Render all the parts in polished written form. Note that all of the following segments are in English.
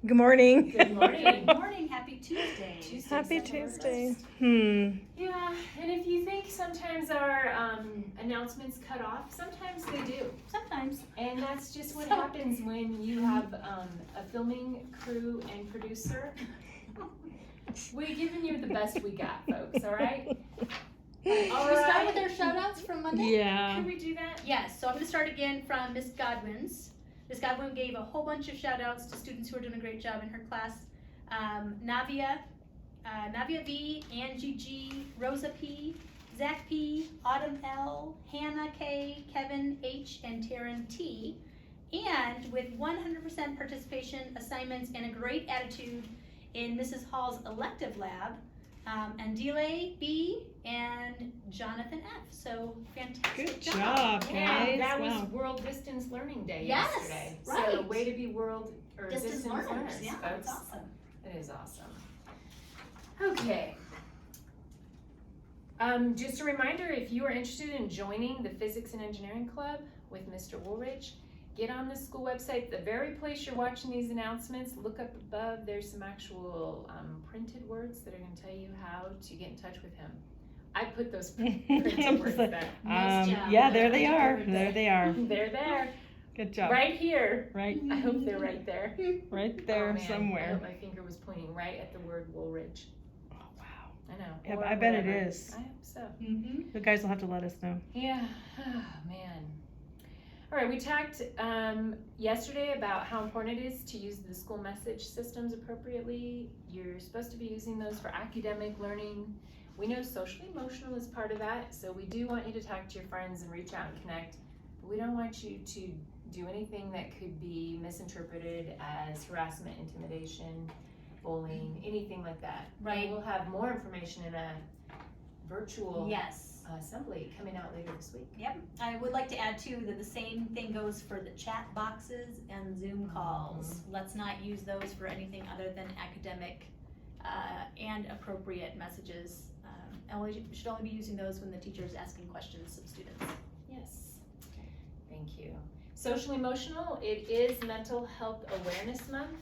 Good morning. Good morning. Good morning. Happy Tuesday. Happy September Tuesday. 1st. Yeah, and if you think sometimes our announcements cut off, sometimes they do. Sometimes. And that's just what happens when you have a filming crew and producer. We're giving you the best we got, folks, all right? Should we start with our shout-outs from Monday? Yeah. Can we do that? Yes, so I'm going to start again from Miss Godwin's. Miss Godwin gave a whole bunch of shout-outs to students who are doing a great job in her class. Navia V, Angie G, Rosa P, Zach P, Autumn L, Hannah K, Kevin H, and Taryn T. And with 100% participation, assignments, and a great attitude in Mrs. Hall's elective lab, Andile B and Jonathan F. So fantastic Good job, Yeah, guys. that was Wow. World Distance Learning Day Yes, yesterday. So right. way to be distance learners, Yeah, folks. that's awesome. It is awesome. Okay. Just a reminder, if you are interested in joining the Physics and Engineering Club with Mr. Woolridge, get on the school website. The very place you're watching these announcements, look up above. There's some actual printed words that are going to tell you how to get in touch with him. I put those printed words there. Nice job. Yeah, there they are. There they are. They're there. Good job. Right here. Right, I hope they're right there. right there Oh, man. I somewhere. hope my finger was pointing right at the word Woolridge. Oh, wow. I know. Yeah, Or but I bet it whatever. is. I hope so. Mm-hmm. You guys will have to let us know. Yeah. Oh, man. All right, we talked yesterday about how important it is to use the school message systems appropriately. You're supposed to be using those for academic learning. We know social emotional is part of that, so we do want you to talk to your friends and reach out and connect. But we don't want you to do anything that could be misinterpreted as harassment, intimidation, bullying, anything like that. Right. And we'll have more information in a virtual Yes. assembly coming out later this week. Yep. I would like to add too that the same thing goes for the chat boxes and Zoom calls. Let's not use those for anything other than academic and appropriate messages. We should only be using those when the teacher is asking questions of students. Yes. Thank you. Social emotional, it is Mental Health Awareness Month.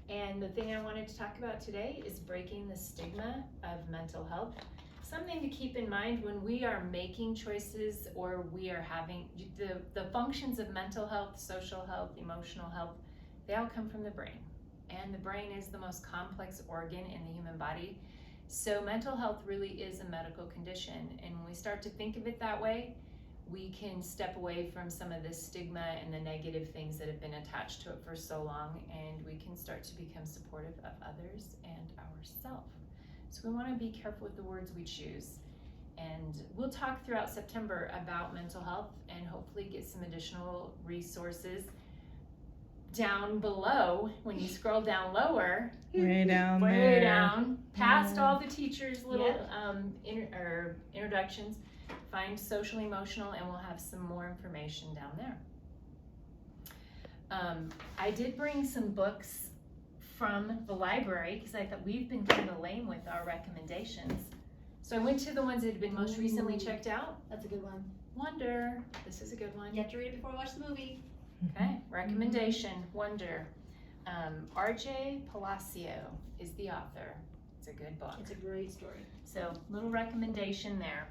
And the thing I wanted to talk about today is breaking the stigma of mental health. Something to keep in mind when we are making choices or we are having the functions of mental health, social health, emotional health, they all come from the brain. And the brain is the most complex organ in the human body. So mental health really is a medical condition. And when we start to think of it that way, we can step away from some of this stigma and the negative things that have been attached to it for so long, and we can start to become supportive of others and ourselves. So we want to be careful with the words we choose. And we'll talk throughout September about mental health and hopefully get some additional resources down below. When you scroll down lower, Way down way there. down, past Yeah. all the teachers' little introductions, find social emotional, and we'll have some more information down there. I did bring some books from the library because I thought we've been kind of lame with our recommendations. So I went to the ones that had been most recently checked out. That's a good one. Wonder, this is a good one. You have to read it before you watch the movie. Okay, recommendation, Wonder. RJ Palacio is the author. It's a good book. It's a great story. So, little recommendation there.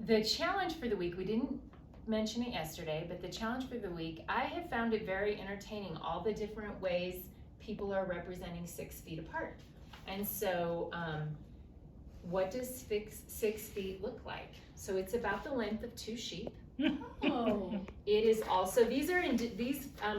The challenge for the week, we didn't mention it yesterday, but the challenge for the week, I have found it very entertaining, all the different ways people are representing 6 feet apart. And so, what does 6 feet look like? So it's about the length of 2 sheep. Oh. It is also, these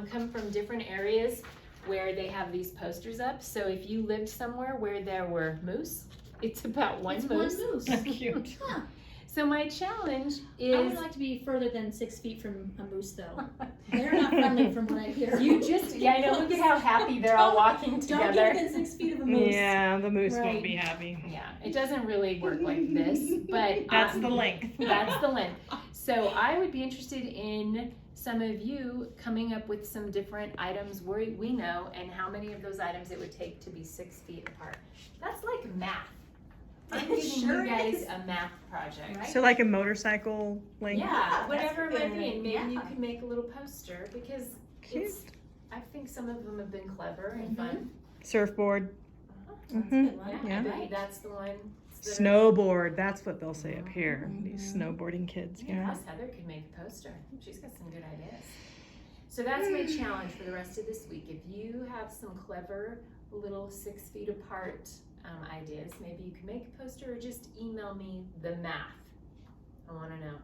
come from different areas where they have these posters up. So if you lived somewhere where there were moose, it's about one It's moose. one moose. Cute. Huh. So my challenge I would is, like to be further than 6 feet from a moose, though. They're not friendly, from what I hear. I know, look at how happy they're all walking Don't together. get within 6 feet of a moose. Yeah, the moose Right. won't be happy. Yeah, it doesn't really work like this, but That's the length. That's the length. So I would be interested in some of you coming up with some different items we know and how many of those items it would take to be 6 feet apart. That's like math. I'm It giving sure you guys is. a math project. Right? So like a motorcycle length? Yeah, Yeah, whatever it that's might be, and maybe good. you Yeah. can make a little poster because Cute. I think some of them have been clever and fun. Surfboard. That's Mhm. a good one. Yeah, Yeah. I bet that's the one. Snowboard. That's what they'll say up here. These snowboarding kids. Yeah, Yeah. Miss Heather could make a poster. She's got some good ideas. So that's my challenge for the rest of this week. If you have some clever little 6 feet apart ideas, maybe you can make a poster or just email me the math. I want to know.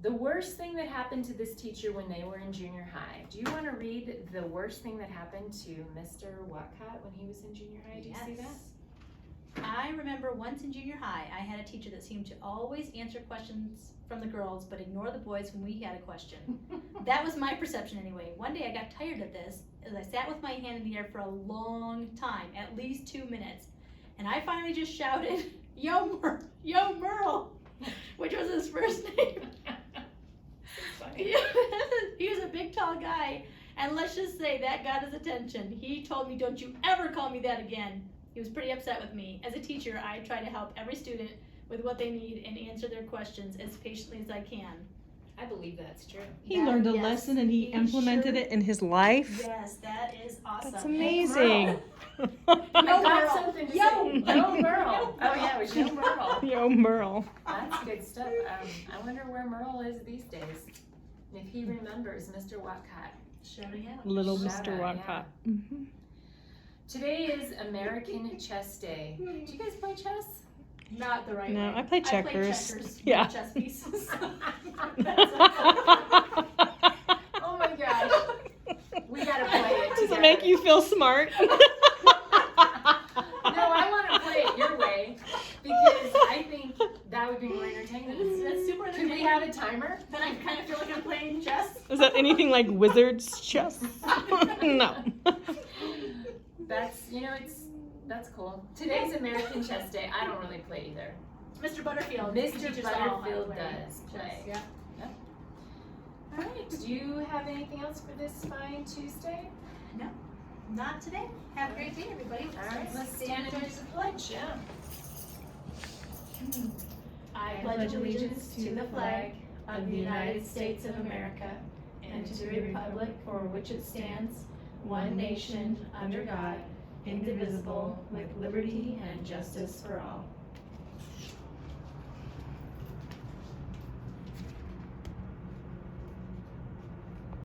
The worst thing that happened to this teacher when they were in junior high. Do you want to read the worst thing that happened to Mr. Watcott when he was in junior high? Do you see that? I remember once in junior high, I had a teacher that seemed to always answer questions from the girls, but ignore the boys when we had a question. That was my perception anyway. One day I got tired of this, as I sat with my hand in the air for a long time, at least 2 minutes, and I finally just shouted, Yo Merle, which was his first name. He was a big, tall guy, and let's just say that got his attention. He told me, don't you ever call me that again. He was pretty upset with me. As a teacher, I try to help every student with what they need and answer their questions as patiently as I can. I believe that's true. He learned a Yes, lesson and he implemented sure- it in his life. Yes, that is awesome. That's amazing. I got Merle. something to Yo, say. Yo Merle. Oh yeah, it was Yo Merle. Yo, Merle. That's good stuff. I wonder where Merle is these days. If he remembers Mr. Watcott. Shouting out. Little Shout Mr. out, Walcott. Mhm. Today is American Chess Day. Do you guys play chess? Not the right No, way. I play checkers. checkers, Yeah. not chess pieces. Oh my gosh. We gotta play it Does together. it make you feel smart? No, I want to play it your way because I think that would be more entertaining. That's super Could entertaining. we have a timer? Then I kind of feel like I'm playing chess. Is that anything like Wizard's chess? No. That's, that's cool. Today's American Chess Day. I don't really play either. Mr. Butterfield. Mr. teaches all how to Butterfield play does chess. play. Yeah. All right. Do you have anything else for this fine Tuesday? Not today. Have a great day, everybody. All right. Let's stand and do the pledge. Yeah. I pledge allegiance to the flag of the United States of America and to the republic for which it stands, one nation, under God, indivisible, with liberty and justice for all.